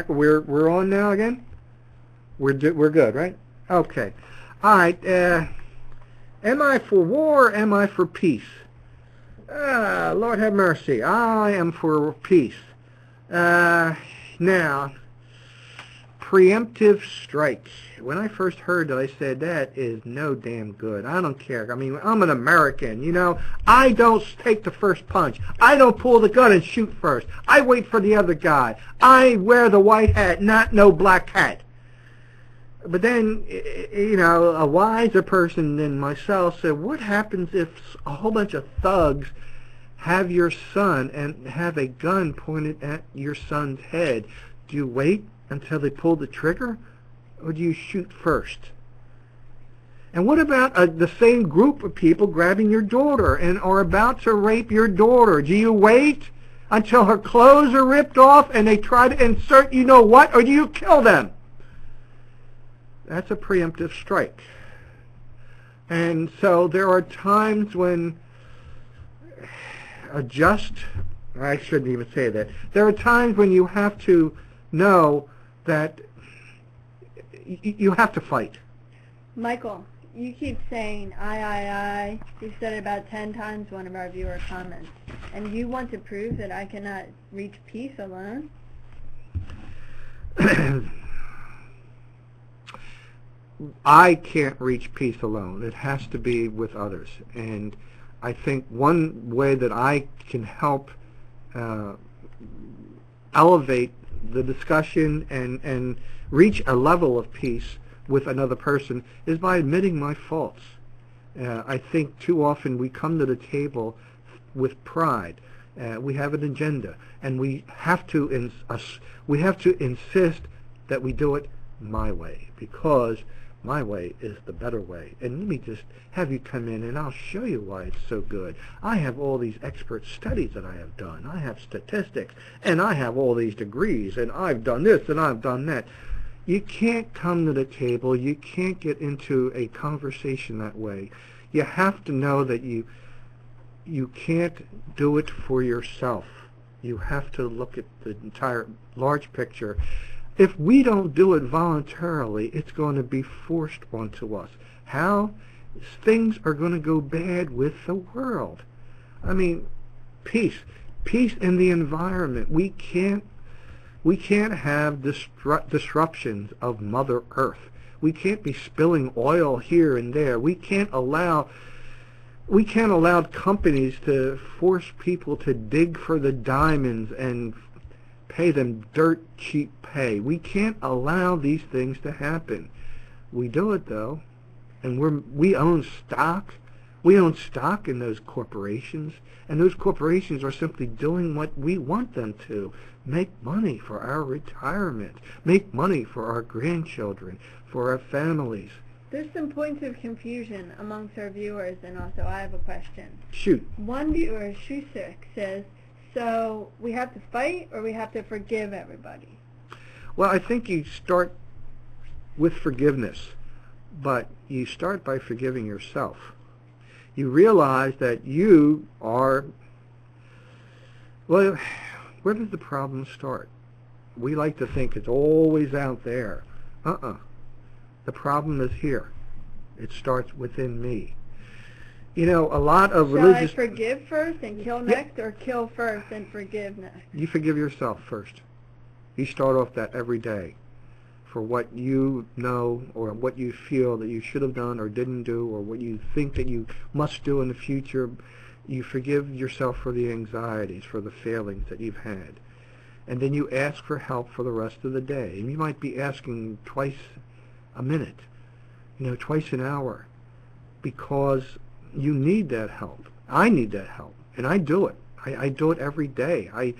We're on now again. We're good, right? Okay. All right. Am I for war? Am I for peace? Lord have mercy. I am for peace. Now, preemptive strike. When I first heard that, I said, that is no damn good. I don't care. I mean, I'm an American, you know. I don't take the first punch. I don't pull the gun and shoot first. I wait for the other guy. I wear the white hat, not no black hat. But then, you know, a wiser person than myself said, what happens if a whole bunch of thugs have your son and have a gun pointed at your son's head? Do you wait until they pull the trigger, or do you shoot first? And what about the same group of people grabbing your daughter and are about to rape your daughter? Do you wait until her clothes are ripped off and they try to insert you know what, or do you kill them? That's a preemptive strike. And so there are times when I shouldn't even say that. There are times when you have to know that you have to fight. Michael, you keep saying I. You've said it about 10 times one of our viewer comments. And you want to prove that I cannot reach peace alone? I can't reach peace alone. It has to be with others. And I think one way that I can help elevate the discussion and reach a level of peace with another person is by admitting my faults. I think too often we come to the table with pride. We have an agenda, and we have to insist that we do it my way, because my way is the better way. And let me just have you come in and I'll show you why it's so good. I have all these expert studies that I have done. I have statistics, and I have all these degrees, and I've done this and I've done that. You can't come to the table. You can't get into a conversation that way. You have to know that you can't do it for yourself. You have to look at the entire large picture. If we don't do it voluntarily, it's going to be forced onto us. How? Things are going to go bad with the world. I mean, peace in the environment. We can't have disruptions of Mother Earth. We can't be spilling oil here and there. We can't allow companies to force people to dig for the diamonds and pay them dirt cheap pay. We can't allow these things to happen. We do it though, and we own stock. We own stock in those corporations, and those corporations are simply doing what we want them to. Make money for our retirement. Make money for our grandchildren, for our families. There's some points of confusion amongst our viewers, and also I have a question. Shoot. One viewer, Shusik, says, so we have to fight or we have to forgive everybody? Well, I think you start with forgiveness, but you start by forgiving yourself. You realize that you are, well, where does the problem start? We like to think it's always out there. The problem is here. It starts within me. You know, a lot of religious... Shall I forgive first and kill next, or kill first and forgive next? You forgive yourself first. You start off that every day for what you know or what you feel that you should have done or didn't do, or what you think that you must do in the future. You forgive yourself for the anxieties, for the failings that you've had. And then you ask for help for the rest of the day. And you might be asking twice a minute, twice an hour, because you need that help. I need that help, and I do it. I do it every day. I'm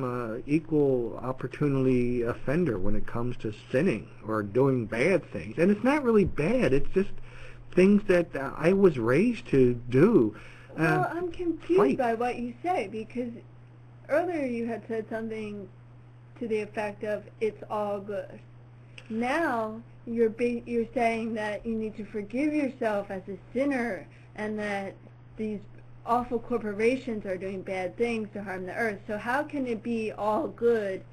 a equal opportunity offender when it comes to sinning or doing bad things. And it's not really bad. It's just things that I was raised to do. Well, I'm confused by what you say, because earlier you had said something to the effect of, it's all good. Now you're saying that you need to forgive yourself as a sinner, and that these awful corporations are doing bad things to harm the earth. So how can it be all good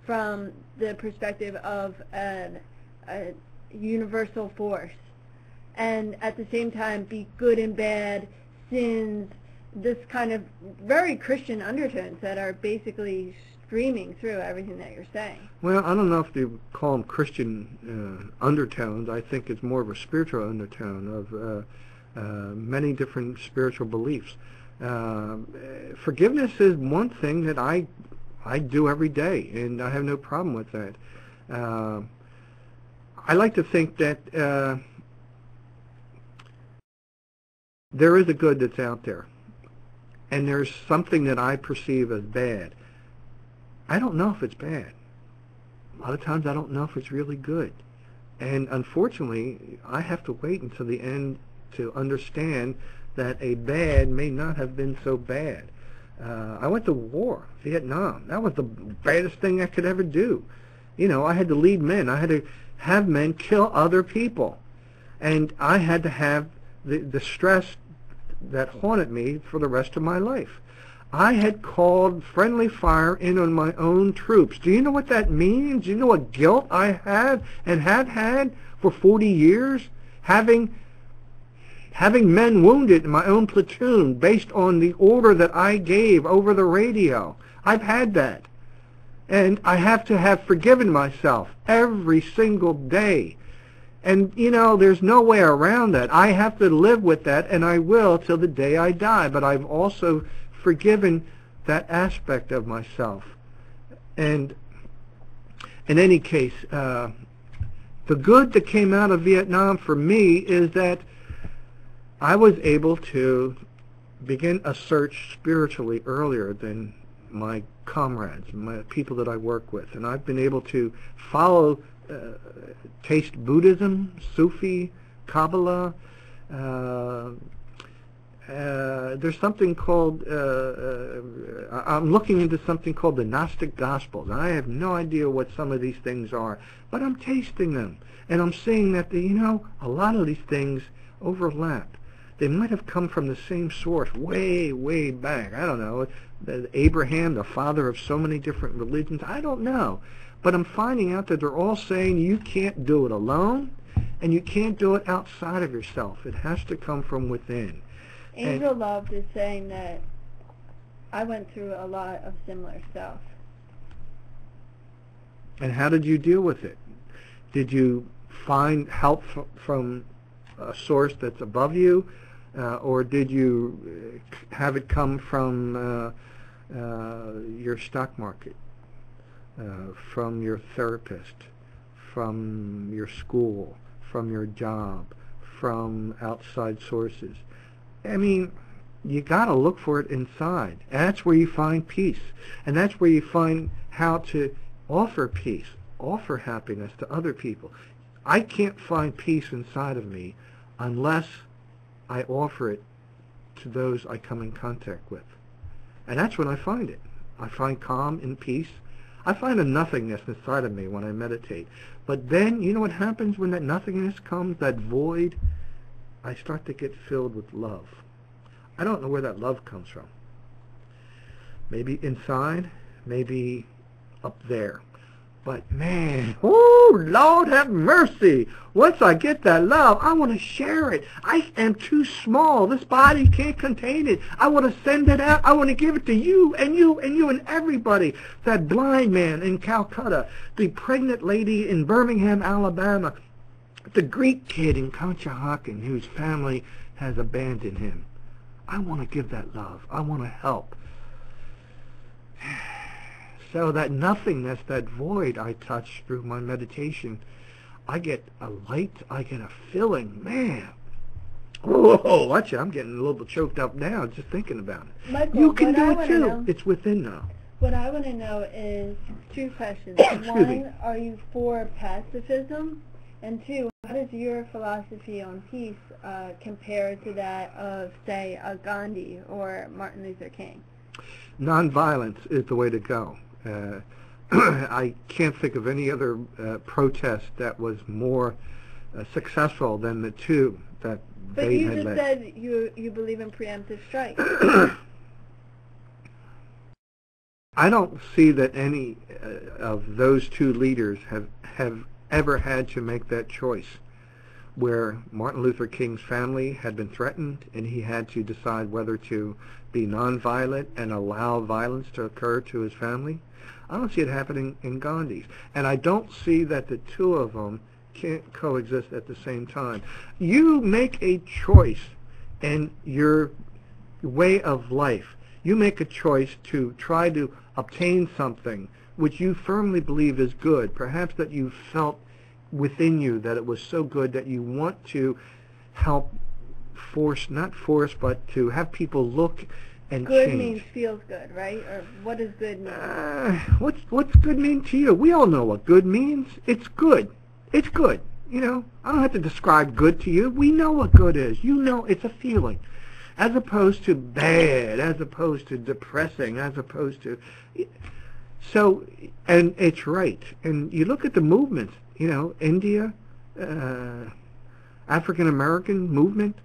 from the perspective of a universal force, and at the same time be good and bad, sins, this kind of very Christian undertones that are basically streaming through everything that you're saying. Well, I don't know if you call them Christian undertones. I think it's more of a spiritual undertone of many different spiritual beliefs. Forgiveness is one thing that I do every day, and I have no problem with that. I like to think that there is a good that's out there, and there's something that I perceive as bad. I don't know if it's bad. A lot of times I don't know if it's really good. And unfortunately, I have to wait until the end to understand that a bad may not have been so bad. I went to war, Vietnam. That was the baddest thing I could ever do. You know, I had to lead men. I had to have men kill other people. And I had to have the stress that haunted me for the rest of my life. I had called friendly fire in on my own troops. Do you know what that means? Do you know what guilt I have and have had for 40 years? Having men wounded in my own platoon based on the order that I gave over the radio. I've had that. And I have to have forgiven myself every single day. And, you know, there's no way around that. I have to live with that, and I will till the day I die. But I've also forgiven that aspect of myself. And in any case, the good that came out of Vietnam for me is that I was able to begin a search spiritually earlier than my comrades, my people that I work with. And I've been able to follow, taste Buddhism, Sufi, Kabbalah. There's something called, I'm looking into something called the Gnostic Gospels. I have no idea what some of these things are, but I'm tasting them. And I'm seeing that, you know, a lot of these things overlap. They might have come from the same source way, way back. I don't know. Abraham, the father of so many different religions. I don't know. But I'm finding out that they're all saying you can't do it alone, and you can't do it outside of yourself. It has to come from within. Angel Loved is saying that I went through a lot of similar stuff. And how did you deal with it? Did you find help from a source that's above you, or did you have it come from your stock market, from your therapist, from your school, from your job, from outside sources? I mean, you got to look for it inside. And that's where you find peace. And that's where you find how to offer peace, offer happiness to other people. I can't find peace inside of me unless I offer it to those I come in contact with. And that's when I find it. I find calm and peace. I find a nothingness inside of me when I meditate. But then, you know what happens when that nothingness comes, that void? I start to get filled with love. I don't know where that love comes from. Maybe inside, maybe up there. But man, oh, Lord have mercy. Once I get that love, I want to share it. I am too small. This body can't contain it. I want to send it out. I want to give it to you and you and you and everybody. That blind man in Calcutta, the pregnant lady in Birmingham, Alabama, the Greek kid in Conshohocken whose family has abandoned him. I want to give that love. I want to help. So that nothingness, that void I touch through my meditation, I get a light, I get a feeling. Man, whoa, watch it. I'm getting a little bit choked up now just thinking about it. Michael, you can do it too. It's within now. What I want to know is two questions. One, are you for pacifism? And two, how does your philosophy on peace compare to that of, say, a Gandhi or Martin Luther King? Nonviolence is the way to go. I can't think of any other protest that was more successful than the two that they had led. But you just said you believe in preemptive strike. I don't see that any of those two leaders have ever had to make that choice, where Martin Luther King's family had been threatened and he had to decide whether to be nonviolent and allow violence to occur to his family. I don't see it happening in Gandhi's. And I don't see that the two of them can't coexist at the same time. You make a choice in your way of life. You make a choice to try to obtain something which you firmly believe is good, perhaps that you felt within you that it was so good that you want to help not force, but to have people look and good change. Means feels good, right? Or what does good mean? What's good mean to you? We all know what good means. It's good. It's good. You know, I don't have to describe good to you. We know what good is. You know, it's a feeling, as opposed to bad, as opposed to depressing, as opposed to. So, and it's right. And you look at the movements. You know, India, African American movement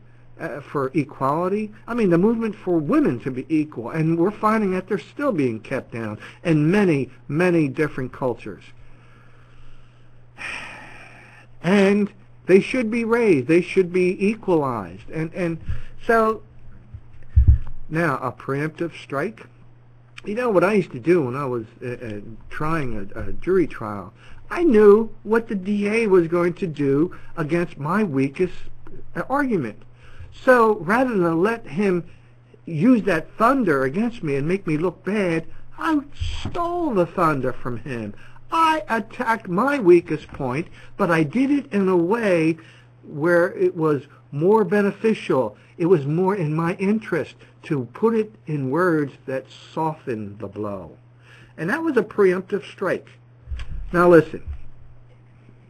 for equality. I mean, the movement for women to be equal, and we're finding that they're still being kept down in many, many different cultures. And they should be raised. They should be equalized. And so now a preemptive strike. You know what I used to do when I was trying a jury trial? I knew what the DA was going to do against my weakest argument. So rather than let him use that thunder against me and make me look bad, I stole the thunder from him. I attacked my weakest point, but I did it in a way where it was more beneficial. It was more in my interest to put it in words that softened the blow. And that was a preemptive strike. Now listen,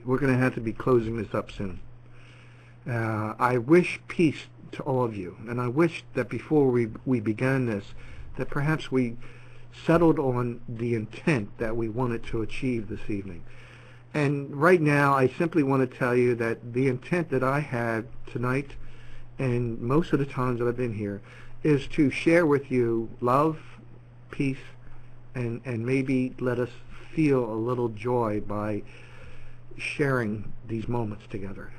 we're going to have to be closing this up soon. I wish peace to all of you, and I wish that before we began this, that perhaps we settled on the intent that we wanted to achieve this evening. And right now, I simply want to tell you that the intent that I had tonight, and most of the times that I've been here, is to share with you love, peace, and maybe let us feel a little joy by sharing these moments together.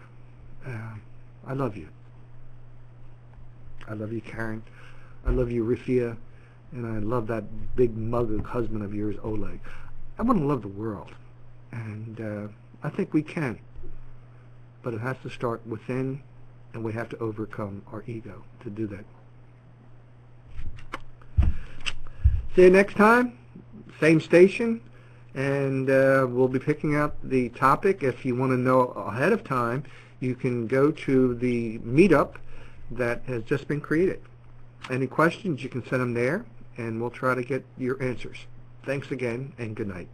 I love you. I love you, Karen. I love you, Rifia. And I love that big mug husband of yours, Oleg. I want to love the world. And I think we can. But it has to start within, and we have to overcome our ego to do that. See you next time. Same station. And we'll be picking out the topic. If you want to know ahead of time, you can go to the meetup that has just been created. Any questions, you can send them there, and we'll try to get your answers. Thanks again, and good night.